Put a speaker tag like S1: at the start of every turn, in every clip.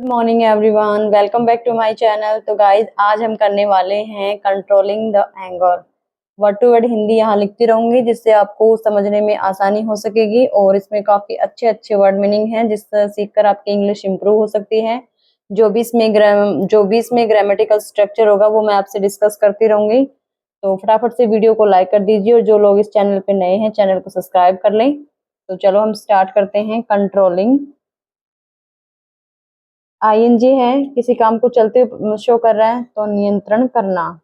S1: Morning everyone, welcome back to my channel. तो guys आज हम करने वाले हैं controlling the anger. Word to word Hindi यहाँ लिखती रहूंगी जिससे आपको समझने में आसानी हो सकेगी और इसमें काफी अच्छे अच्छे वर्ड मीनिंग हैं जिससे सीखकर आपकी इंग्लिश इंप्रूव हो सकती है। जो भी इसमें ग्रामेटिकल स्ट्रक्चर होगा वो मैं आपसे डिस्कस करती रहूंगी। तो फटाफट से वीडियो को लाइक कर दीजिए और जो लोग इस चैनल पे नए हैं चैनल को सब्सक्राइब कर लें। तो चलो हम स्टार्ट करते हैं। कंट्रोलिंग आईएनजी है, किसी काम को चलते शो कर रहा है तो नियंत्रण करना।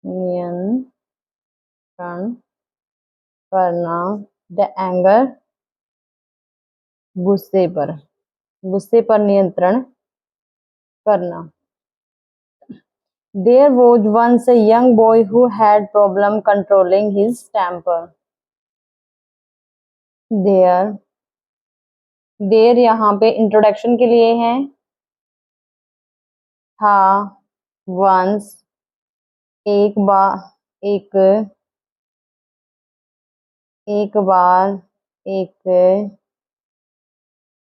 S1: नियंत्रण करना। द एंगर, गुस्से पर नियंत्रण करना। There was once a young boy who had problem controlling his temper. There there यहाँ पे इंट्रोडक्शन के लिए है। था, वंस एक बार, एक एक बार, एक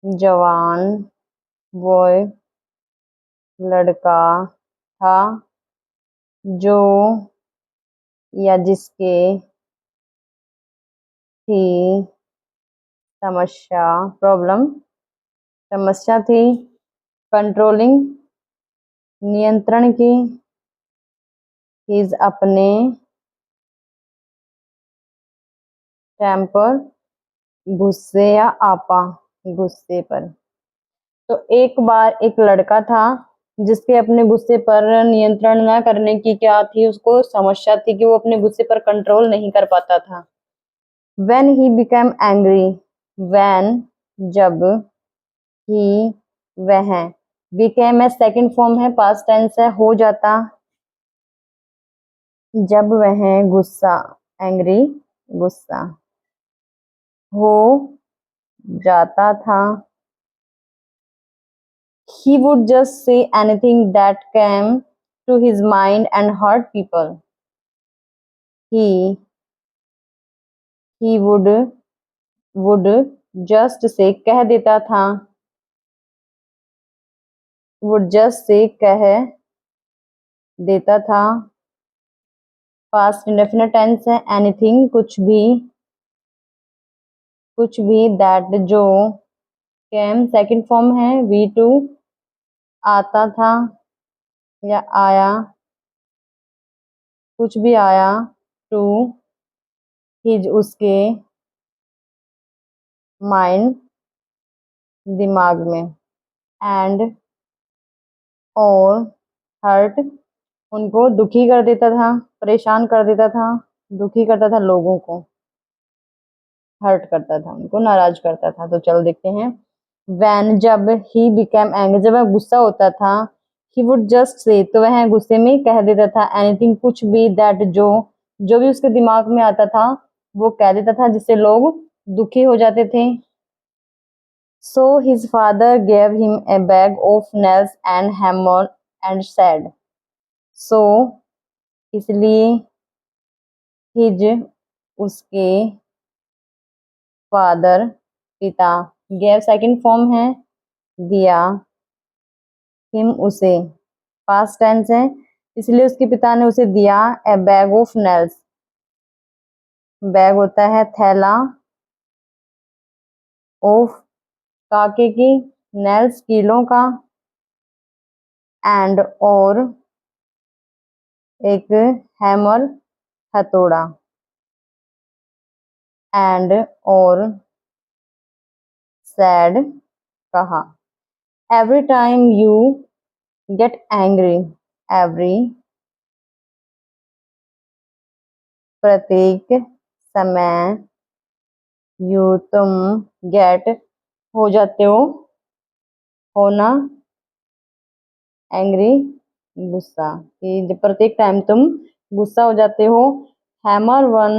S1: जवान, बॉय लड़का था जो या जिसके थी समस्या, प्रॉब्लम, समस्या थी। कंट्रोलिंग नियंत्रण की, हिज अपने, टेम्पर गुस्से या आपा, गुस्से पर। तो एक बार एक लड़का था जिसके अपने गुस्से पर नियंत्रण न करने की क्या थी, उसको समस्या थी कि वो अपने गुस्से पर कंट्रोल नहीं कर पाता था। When he became angry, when जब, he वह, became a second form है, past tense है, हो जाता। जब वह गुस्सा, एंग्री गुस्सा, हो जाता था। He would just say anything that came to his mind and hurt people. He would just say, कह देता था। would just say, कह देता था। पास्ट इंडेफिनिट टेंस है। एनीथिंग कुछ भी। दैट जो, केम सेकंड फॉर्म है। वी टू आता था या आया, कुछ भी आया। टू हिज उसके, माइंड दिमाग में। एंड और हर्ट उनको दुखी कर देता था, परेशान कर देता था, दुखी करता था लोगों को, हर्ट करता था, उनको नाराज करता था। तो चलो देखते हैं। वैन जब, ही बिकेम एंग्री जब वह गुस्सा होता था। ही वुड जस्ट से तो वह गुस्से में कह देता था। एनीथिंग कुछ भी। दैट जो भी उसके दिमाग में आता था वो कह देता था जिससे लोग दुखी हो जाते थे। So his father gave him a bag of nails and hammer and said. So इसलिए, हिज उसके, फादर पिता, गेव सेकंड फॉर्म है, दिया, हिम उसे, पास्ट टेंस है, इसलिए उसके पिता ने उसे दिया। ए बैग ऑफ नेल्स, बैग होता है थैला, ऑफ काके की, नेल्स कीलों का, एंड और एक हैमर हथौड़ा, एंड और सैड कहा। Every time you get angry, every प्रत्येक समय, यू तुम, गेट हो जाते हो, होना, एंग्री गुस्सा, कि जब प्रत्येक टाइम तुम गुस्सा हो जाते हो। Hammer one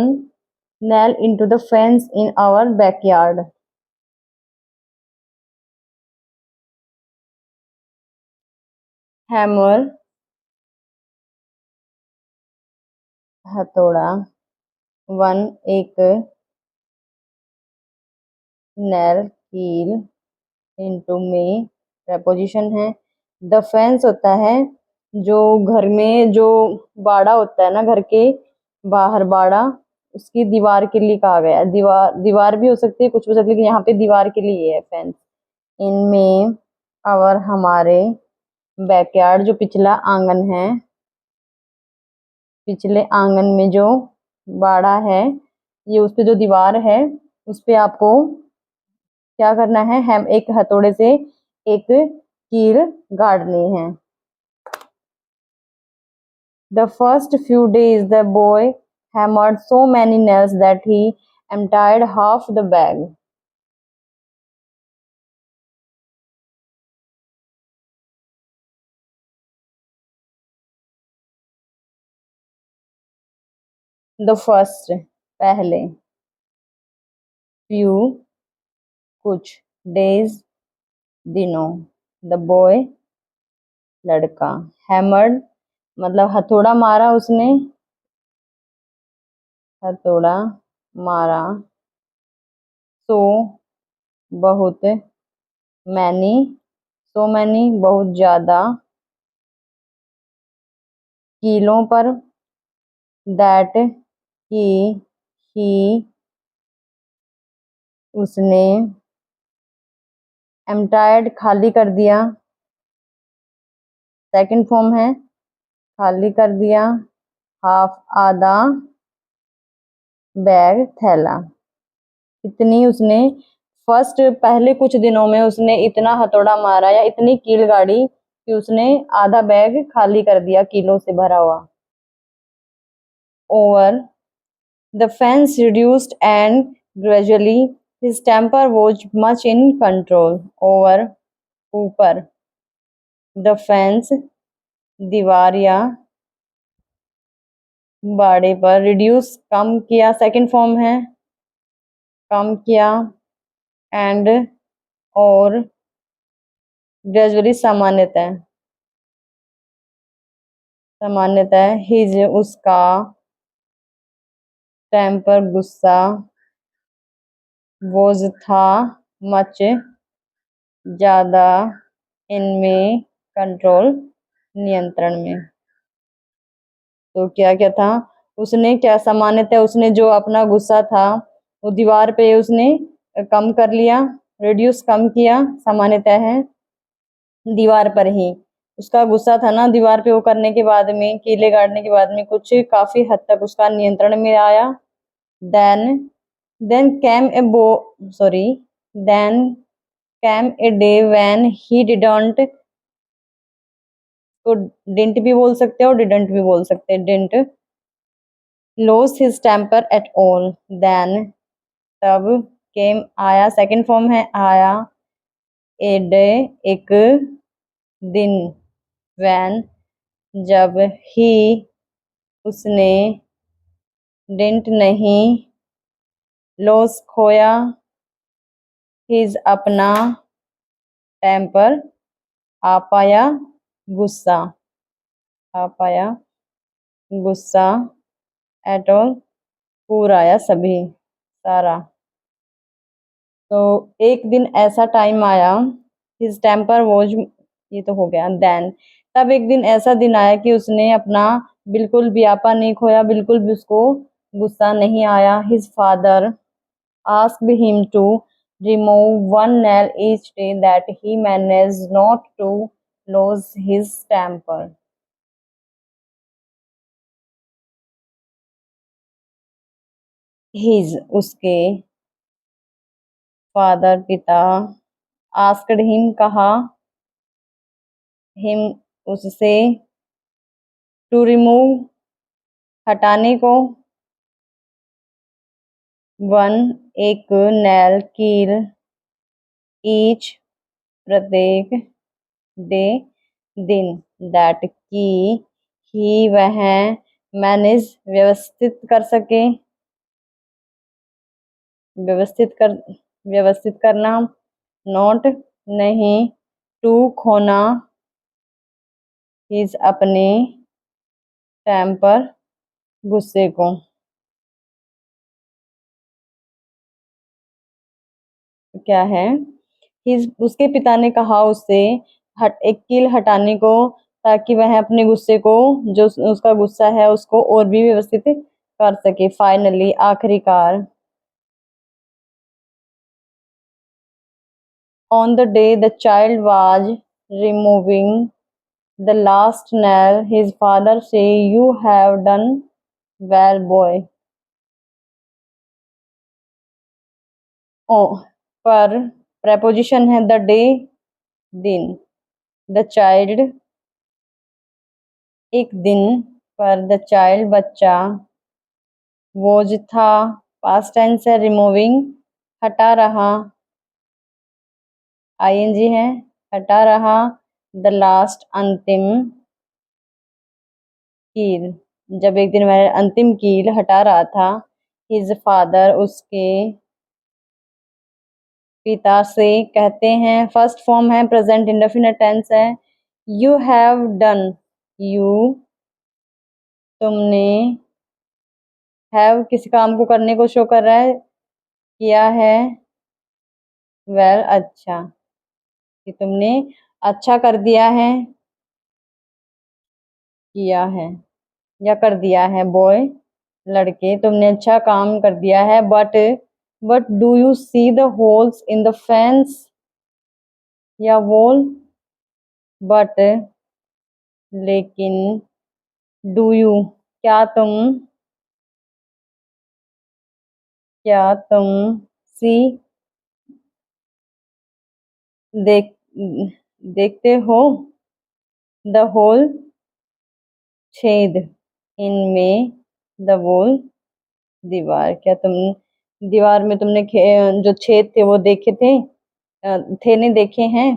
S1: nail into the fence in our backyard. Hammer हथौड़ा, वन एक, नेल कील, into में preposition है। the fence होता है जो घर में जो बाड़ा होता है ना, घर के बाहर बाड़ा, उसकी दीवार के लिए कहा गया है। दीवार भी हो सकती है, कुछ भी हो सकती है, लेकिन यहाँ पे दीवार के लिए है फेंस। इनमें और हमारे बैकयार्ड जो पिछला आंगन है, पिछले आंगन में जो बाड़ा है, ये उस पे जो दीवार है उस पे आपको क्या करना है, हम एक हथौड़े से एक कील गाड़नी है। The first few days the boy hammered so many nails that he emptied half the bag. The first पहले, few कुछ, days दिनों, the boy लड़का, hammered मतलब हथौड़ा मारा उसने, हथौड़ा मारा, so बहुत, many so many बहुत ज्यादा, कीलों पर, that कि he उसने, एम्प्टायड खाली कर दिया, सेकंड फॉर्म है खाली कर दिया, हाफ आधा, बैग थैला। इतनी उसने फर्स्ट पहले कुछ दिनों में उसने इतना हथौड़ा मारा या इतनी कील गाड़ी कि उसने आधा बैग खाली कर दिया कीलों से भरा हुआ। Over the fence reduced and gradually his temper was much in control. Over ऊपर, द फेंस दीवार या बाड़े पर, रिड्यूस कम किया, सेकंड फॉर्म है कम किया, एंड और ग्रेजुअली सामान्यतः, सामान्यतः हिज उसका, टेम्पर गुस्सा, वोज था, मच ज्यादा, इनमें कंट्रोल नियंत्रण में। तो क्या क्या था, उसने क्या सामान्यतः उसने जो अपना गुस्सा था वो दीवार पे उसने कम कर लिया, रिड्यूस कम किया, सामान्यतः है दीवार पर ही उसका गुस्सा था ना, दीवार पे वो करने के बाद में, कीले गाड़ने के बाद में कुछ काफी हद तक उसका नियंत्रण में आया। देन देन कैम ए बो sorry then came a day when he didn't, तो डिडंट भी बोल सकते हो और डिडंट भी बोल सकते हैं, didn't loss his temper at all. Then तब, केम आया, सेकंड फॉर्म है आया, ए डे एक दिन, व्हेन जब, ही उसने, डिडंट नहीं, लॉस खोया, हिज अपना, टेम्पर आपाया गुस्सा, आपाया गुस्सा, एट ऑल पूरा या सभी, सारा। तो एक दिन ऐसा टाइम आया, हिज टेम्पर वॉज, ये तो हो गया, देन तब एक दिन ऐसा दिन आया कि उसने अपना बिल्कुल भी आपा नहीं खोया, बिल्कुल भी उसको गुस्सा नहीं आया। His father asked him to remove one nail each day that he managed not to lose his temper. His उसके, फादर पिता, asked him कहा, him उससे, to remove हटाने को, वन एक, nail कील, each प्रत्येक, डे दिन, दैट की ही वह मैनेज व्यवस्थित कर सके, व्यवस्थित करना, नोट नहीं, टू खोना, हिज अपने, टेम्पर गुस्से को। क्या है, उसके पिता ने कहा उससे एक कील हटाने को, ताकि वह अपने गुस्से को, जो उसका गुस्सा है उसको और भी व्यवस्थित कर सके। फाइनली, आखिरकार। On the day the child was removing the last nail, his father said, "You have done well, boy." Oh, पर preposition है the day, दिन। The child, एक दिन। पर the child, बच्चा। was था, past tense है, removing, हटा रहा, ing है, हटा रहा। The last, अंतिम। कील, जब एक दिन वह अंतिम कील हटा रहा था। हिज फादर, उसके पिता से, कहते हैं। फर्स्ट फॉर्म है, प्रेजेंट इंडेफिनिट टेंस है। यू हैव डन, यू, तुमने। हैव किसी काम को करने को शो कर रहा है, किया है। वेल, अच्छा, कि तुमने अच्छा कर दिया है, किया है या कर दिया है। बॉय, लड़के, तुमने अच्छा काम कर दिया है। But do you see the holes in the fence या वॉल। बट, लेकिन। डू यू, क्या तुम सी, देख देखते हो। द होल, छेद। इनमें, द वॉल, दीवार। क्या तुम दीवार में तुमने जो छेद थे वो देखे थे, थे नहीं, देखे हैं।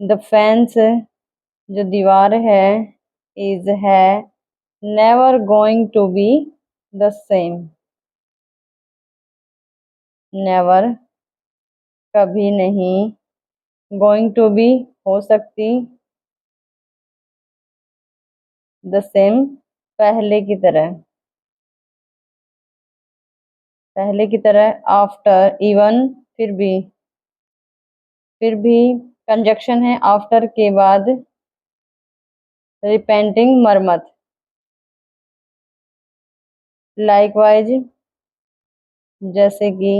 S1: द फेंस, जो दीवार है। इज, है। Never going to be the same, never, कभी नहीं। गोइंग टू बी, हो सकती। द सेम, पहले की तरह, पहले की तरह। आफ्टर, इवन, फिर भी कंजक्शन है आफ्टर के बाद। रिपेंटिंग, मरमत। लाइकवाइज, जैसे कि।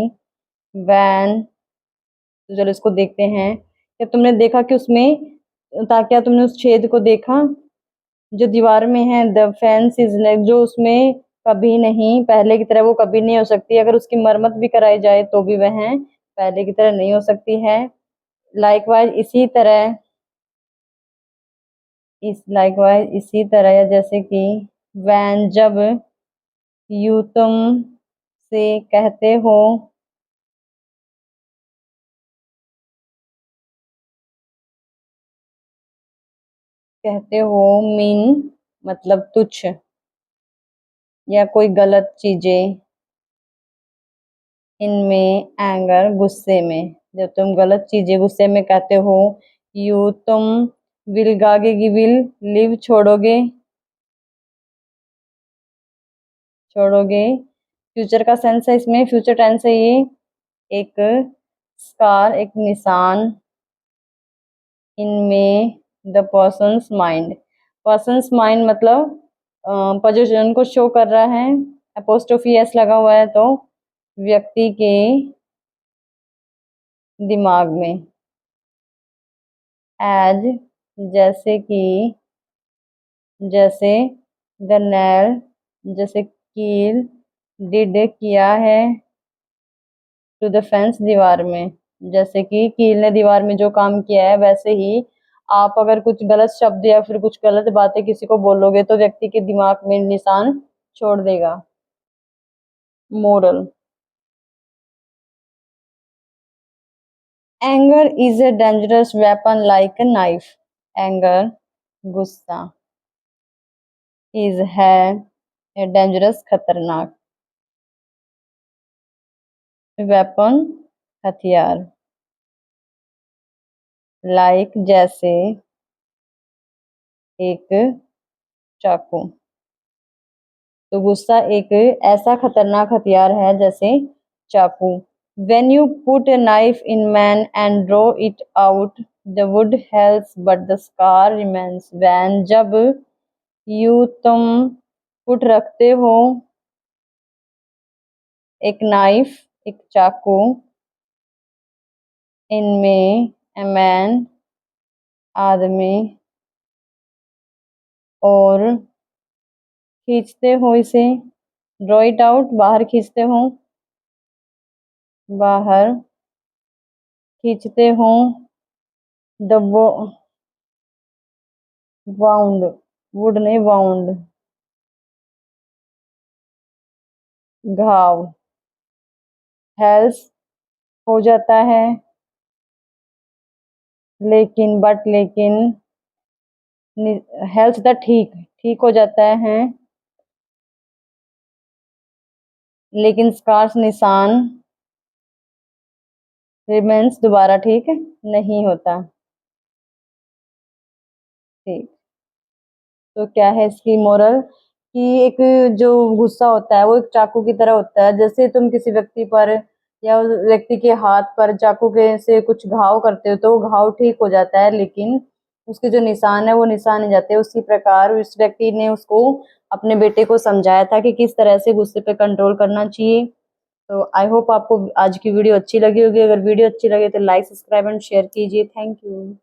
S1: वैन, तो चलो इसको देखते हैं। क्या तुमने देखा कि उसमें, क्या तुमने उस छेद को देखा जो दीवार में है। द फेंस इज, जो उसमें कभी नहीं, पहले की तरह वो कभी नहीं हो सकती। अगर उसकी मरम्मत भी कराई जाए तो भी वह पहले की तरह नहीं हो सकती है। लाइकवाइज, इसी तरह। इसी तरह, या जैसे कि। वैन, जब। यू, तुम से कहते हो। मीन, मतलब तुच्छ या कोई गलत चीजें। इनमें, एंगर, गुस्से में, जब तुम गलत चीजें गुस्से में कहते हो। यू, तुम। Will, गागेगी, will. लिव, छोड़ोगे, छोड़ोगे। फ्यूचर का सेंस है इसमें, फ्यूचर टेंस है ये। एक स्कार, एक निशान। इनमें, the persons mind. Persons mind मतलब पोजीशन को शो कर रहा है। अपोस्ट्रोफी एस लगा हुआ है तो व्यक्ति के दिमाग में। एज, जैसे कि, जैसे। द नेल, जैसे कील। डिड, किया है। टू द फेंस, दीवार में। जैसे कि कील ने दीवार में जो काम किया है, वैसे ही आप अगर कुछ गलत शब्द या फिर कुछ गलत बातें किसी को बोलोगे तो व्यक्ति के दिमाग में निशान छोड़ देगा। Moral, anger is a dangerous weapon like a knife. Anger, गुस्सा। इज, है। डेंजरस, खतरनाक। वेपन, हथियार। लाइक, जैसे। एक चाकू। तो गुस्सा एक ऐसा खतरनाक हथियार है जैसे चाकू। When you put a knife in man and draw it out, the wood heals but the scar remains. When जब तुम पुट रखते हो एक नाइफ, एक चाकू, इनमें a man, आदमी, और खींचते हो इसे, ड्रॉ इट आउट, बाहर खींचते हो, बाहर खींचते हो, द वाउंड, वुड नहीं वाउंड, घाव, हेल्स हो जाता है, लेकिन बट लेकिन, हेल्थ द ठीक, ठीक हो जाता है, लेकिन स्कार्स निशान, रिमेंस दोबारा ठीक नहीं होता। ठीक, तो क्या है इसकी मोरल कि एक जो गुस्सा होता है वो एक चाकू की तरह होता है। जैसे तुम किसी व्यक्ति पर या उस व्यक्ति के हाथ पर चाकू के से कुछ घाव करते हो तो वो घाव ठीक हो जाता है, लेकिन उसके जो निशान है वो निशान नहीं जाते। उसी प्रकार इस व्यक्ति ने उसको अपने बेटे को समझाया था कि किस तरह से गुस्से पे कंट्रोल करना चाहिए। तो आई होप आपको आज की वीडियो अच्छी लगी होगी। अगर वीडियो अच्छी लगे तो लाइक, सब्सक्राइब एंड शेयर कीजिए। Thank you.